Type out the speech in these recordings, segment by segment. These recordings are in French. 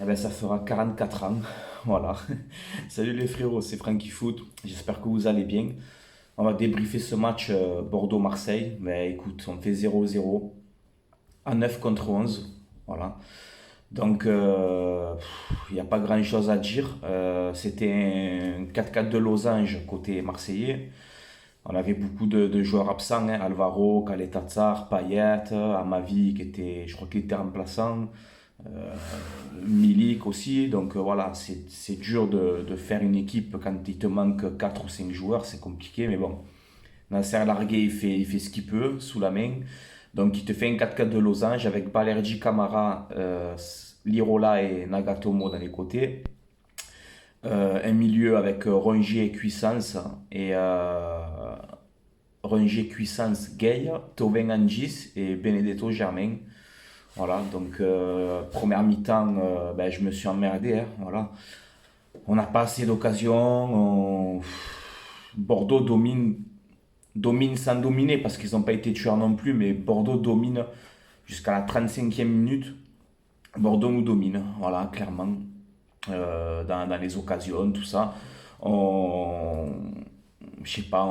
Eh ben, ça fera 44 ans. Voilà. Salut les frérots, c'est Frankie Foot. J'espère que vous allez bien. On va débriefer ce match Bordeaux-Marseille. Mais écoute, on fait 0-0 à 9 contre 11. Voilà. Donc, il n'y a pas grand-chose à dire. C'était un 4-4 de losange côté marseillais. On avait beaucoup de joueurs absents, hein. Alvaro, Caleta-Car, Payet, Amavi qui était, je crois qu'il était remplaçant. euh, Milik aussi. Donc voilà, c'est dur de faire une équipe quand il te manque 4 ou 5 joueurs, c'est compliqué, mais bon. Nasser Largué, il fait ce qu'il peut sous la main. Donc il te fait un 4-4 de losange avec Balerdi, Camara, Lirola et Nagatomo dans les côtés. Un milieu avec Rongier et Cuissance et Rongier, Cuissance, Gay, Thauvin Angis et Benedetto Germain. Voilà, donc première mi-temps, ben, je me suis emmerdé, hein, voilà. On n'a pas assez d'occasions. Bordeaux domine sans dominer parce qu'ils n'ont pas été tueurs non plus, mais Bordeaux domine jusqu'à la 35e minute. Bordeaux nous domine, voilà, clairement, dans les occasions, tout ça. On, je sais pas,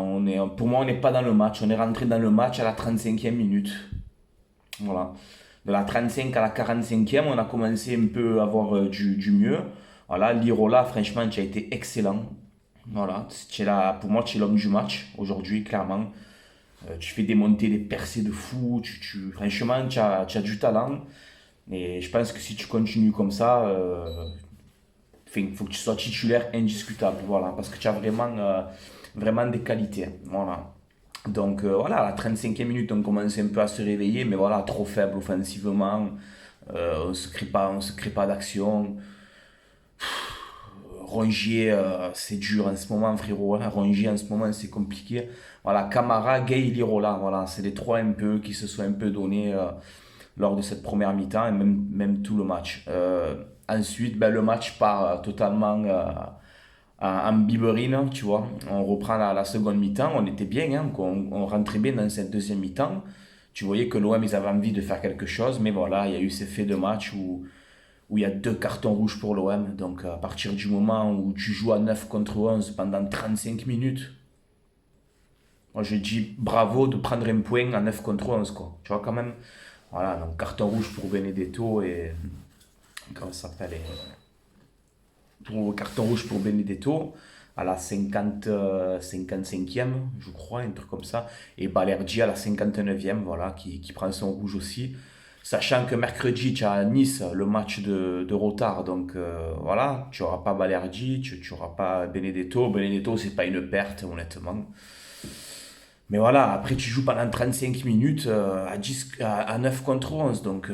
pour moi, on n'est pas dans le match. On est rentré dans le match à la 35e minute. Voilà. De la 35 à la 45e, on a commencé un peu à avoir du mieux. Voilà, Lirola, franchement, tu as été excellent. Voilà, pour moi, tu es l'homme du match aujourd'hui, clairement. Tu fais des montées, des percées de fou. Franchement, tu as du talent. Et je pense que si tu continues comme ça, il faut que tu sois titulaire indiscutable. Voilà, parce que tu as vraiment des qualités. Voilà. Donc voilà, à la 35e minute, on commence un peu à se réveiller, mais voilà, trop faible offensivement. On se crée pas d'action. Rongier, c'est dur en ce moment, frérot, hein. Rongier, en ce moment, c'est compliqué. Voilà, Camara, Gay, Lirola, voilà, c'est les trois un peu qui se sont un peu donnés lors de cette première mi-temps et même tout le match. Ensuite, ben, le match part totalement en biberine, tu vois. On reprend la seconde mi-temps, on était bien, hein, on rentrait bien dans cette deuxième mi-temps. Tu voyais que l'OM, ils avaient envie de faire quelque chose, mais voilà, il y a eu ces faits de match où il y a deux cartons rouges pour l'OM. Donc à partir du moment où tu joues à 9 contre 11 pendant 35 minutes, moi je dis bravo de prendre un point à 9 contre 11, quoi. Tu vois, quand même. Voilà, donc carton rouge pour Benedetto et. Comment ça s'appelle carton rouge pour Benedetto à la 55e, je crois, un truc comme ça. Et Balerdi à la 59e, voilà, qui prend son rouge aussi. Sachant que mercredi, tu as à Nice le match de retard. Donc voilà, tu n'auras pas Balerdi, tu n'auras pas Benedetto. Benedetto, c'est pas une perte, honnêtement. Mais voilà, après tu joues pendant 35 minutes à 9 contre 11. Donc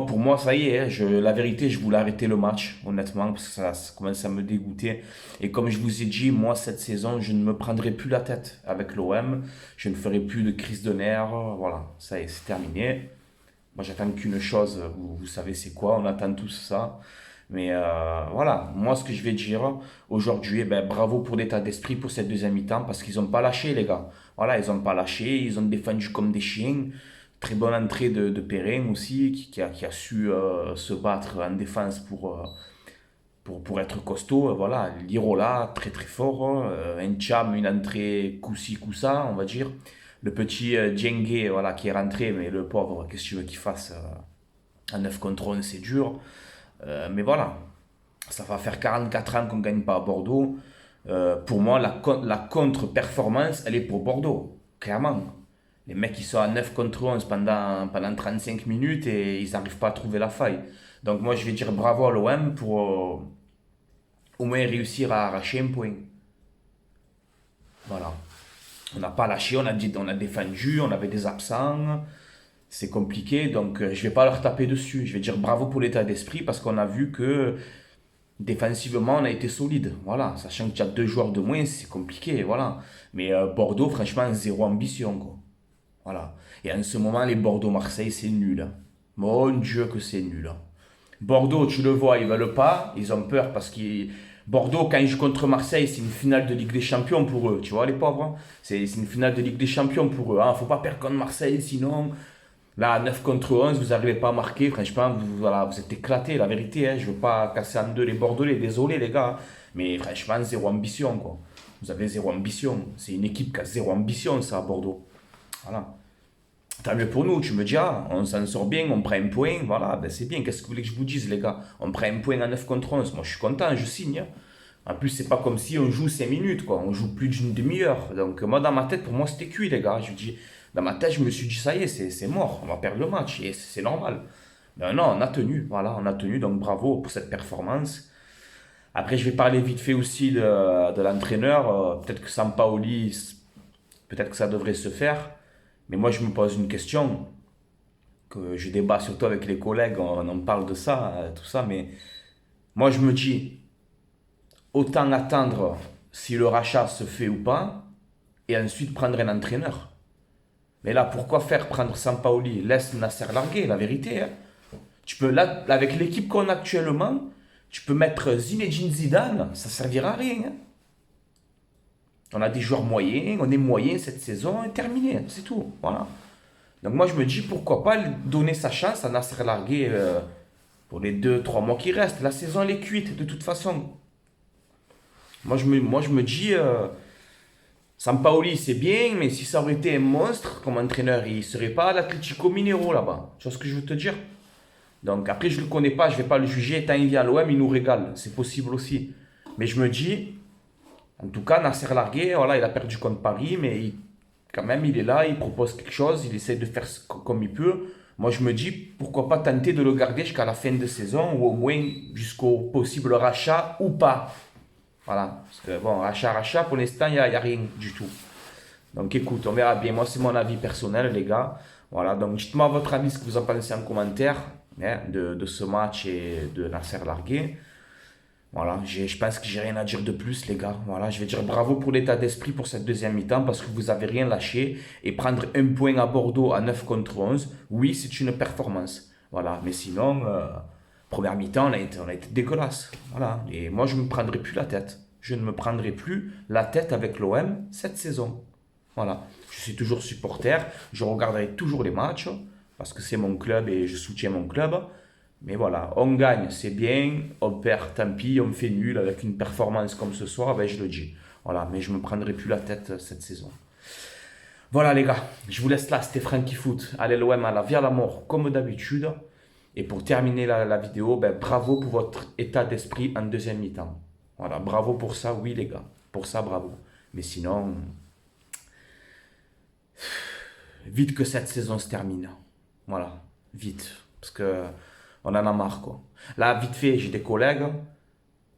pour moi, ça y est, hein, la vérité, je voulais arrêter le match, honnêtement, parce que ça commence à me dégoûter. Et comme je vous ai dit, moi, cette saison, je ne me prendrai plus la tête avec l'OM. Je ne ferai plus de crise de nerfs. Voilà, ça y est, c'est terminé. Moi, j'attends qu'une chose, vous savez c'est quoi, on attend tous ça. Mais voilà, moi ce que je vais dire aujourd'hui, eh ben, bravo pour l'état d'esprit pour cette deuxième mi-temps parce qu'ils n'ont pas lâché les gars. Voilà, ils n'ont pas lâché, ils ont défendu comme des chiens. Très bonne entrée de Perrin aussi, qui a su se battre en défense pour être costaud. Voilà, Lirola, très très fort. Un Cham, une entrée coup-ci, coup-ça, on va dire. Le petit Djengue, voilà, qui est rentré, mais le pauvre, qu'est-ce que tu veux qu'il fasse à 9 contre 11, c'est dur. Mais voilà, ça va faire 44 ans qu'on ne gagne pas à Bordeaux. Pour moi, la contre-performance, elle est pour Bordeaux, clairement. Les mecs, ils sont à 9 contre 11 pendant 35 minutes et ils n'arrivent pas à trouver la faille. Donc moi, je vais dire bravo à l'OM pour au moins réussir à arracher un point. Voilà. On n'a pas lâché, on a défendu, on avait des absents. C'est compliqué, donc je vais pas leur taper dessus. Je vais dire bravo pour l'état d'esprit parce qu'on a vu que défensivement, on a été solide. Voilà, sachant que tu as deux joueurs de moins, c'est compliqué. Voilà. Mais Bordeaux, franchement, zéro ambition, quoi. Voilà. Et en ce moment, les Bordeaux-Marseille, c'est nul, hein. Mon Dieu, que c'est nul, hein. Bordeaux, tu le vois, ils veulent pas. Ils ont peur parce que Bordeaux, quand ils jouent contre Marseille, c'est une finale de Ligue des Champions pour eux. Tu vois, les pauvres, hein. C'est une finale de Ligue des Champions pour eux, hein. Faut pas perdre contre Marseille, sinon. Là, 9 contre 11, vous n'arrivez pas à marquer. Franchement, voilà, vous êtes éclatés, la vérité. Hein. Je ne veux pas casser en deux les Bordelais. Désolé, les gars. Mais franchement, zéro ambition, quoi. Vous avez zéro ambition. C'est une équipe qui a zéro ambition, ça, à Bordeaux. Voilà. Tant mieux pour nous. Tu me dis, ah, on s'en sort bien, on prend un point. Voilà, ben c'est bien. Qu'est-ce que vous voulez que je vous dise, les gars? On prend un point à 9 contre 11. Moi, je suis content, je signe. Hein. En plus, c'est pas comme si on joue 5 minutes, quoi. On joue plus d'une demi-heure. Donc, moi, dans ma tête, pour moi, c'était cuit, les gars. Je dis, dans ma tête, je me suis dit, ça y est, c'est mort. On va perdre le match. Et c'est normal. Mais non, on a tenu. Voilà, on a tenu. Donc, bravo pour cette performance. Après, je vais parler vite fait aussi de l'entraîneur. Peut-être que Sampaoli, peut-être que ça devrait se faire. Mais moi, je me pose une question. Que je débat surtout avec les collègues. On en parle de ça, tout ça. Mais moi, je me dis, autant attendre si le rachat se fait ou pas, et ensuite prendre un entraîneur. Mais là, pourquoi faire prendre Sampaoli? Laisse Nasser larguer, la vérité. Hein. Tu peux, là, avec l'équipe qu'on a actuellement, tu peux mettre Zinedine Zidane, ça ne servira à rien. Hein. On a des joueurs moyens, on est moyen cette saison, et terminé, c'est tout. Voilà. Donc moi, je me dis, pourquoi pas donner sa chance à Nasser larguer pour les 2 3 mois qui restent. La saison, elle est cuite, de toute façon. Moi, je me dis, Sampaoli, c'est bien, mais si ça aurait été un monstre comme entraîneur, il ne serait pas à l'Atlético Mineiro là-bas. Tu vois ce que je veux te dire? Donc après, je ne le connais pas, je ne vais pas le juger. Tant il vient à l'OM, il nous régale. C'est possible aussi. Mais je me dis, en tout cas, Nasser Largué, voilà, il a perdu contre Paris, mais quand même, il est là, il propose quelque chose, il essaie de faire comme il peut. Moi, je me dis, pourquoi pas tenter de le garder jusqu'à la fin de saison, ou au moins jusqu'au possible rachat ou pas. Voilà. Parce que bon, rachat, pour l'instant, il y a rien du tout. Donc écoute, on verra bien. Moi, c'est mon avis personnel, les gars. Voilà, donc dites-moi votre avis, ce que vous en pensez en commentaire hein, de ce match et de Nasser Largué. Voilà, je pense que j'ai rien à dire de plus, les gars. Voilà, je vais dire bravo pour l'état d'esprit pour cette deuxième mi-temps parce que vous avez rien lâché. Et prendre un point à Bordeaux à 9 contre 11, oui, c'est une performance. Voilà, mais sinon, première mi-temps, on a été dégueulasse. Voilà, et moi, je ne me prendrai plus la tête. Je ne me prendrai plus la tête avec l'OM cette saison. Voilà, je suis toujours supporter, je regarderai toujours les matchs parce que c'est mon club et je soutiens mon club. Mais voilà, on gagne, c'est bien, on perd, tant pis, on fait nul avec une performance comme ce soir, ben je le dis. Voilà, mais je ne me prendrai plus la tête cette saison. Voilà les gars, je vous laisse là, c'était Frankie Foot. Allez l'OM à la vie à la mort comme d'habitude. Et pour terminer la vidéo, ben, bravo pour votre état d'esprit en deuxième mi-temps. Voilà, bravo pour ça, oui les gars. Pour ça, bravo. Mais sinon, vite que cette saison se termine. Voilà, vite. Parce que on en a marre, quoi. Là, vite fait, j'ai des collègues,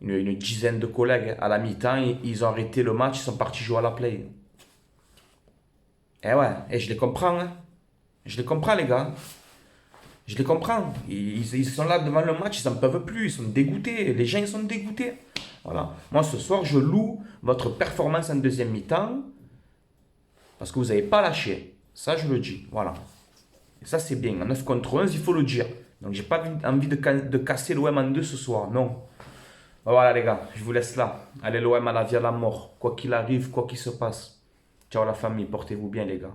une dizaine de collègues, à la mi-temps, ils ont arrêté le match, ils sont partis jouer à la play. Eh ouais, et je les comprends, hein. Je les comprends, les gars. Je les comprends. Ils sont là devant le match, ils n'en peuvent plus, ils sont dégoûtés. Les gens, ils sont dégoûtés. Voilà. Moi, ce soir, je loue votre performance en deuxième mi-temps parce que vous n'avez pas lâché. Ça, je le dis. Voilà. Et ça, c'est bien. En 9 contre 11, il faut le dire. Donc, j'ai pas envie de casser l'OM en deux ce soir. Non. Voilà, les gars. Je vous laisse là. Allez, l'OM à la vie à la mort. Quoi qu'il arrive, quoi qu'il se passe. Ciao, la famille. Portez-vous bien, les gars.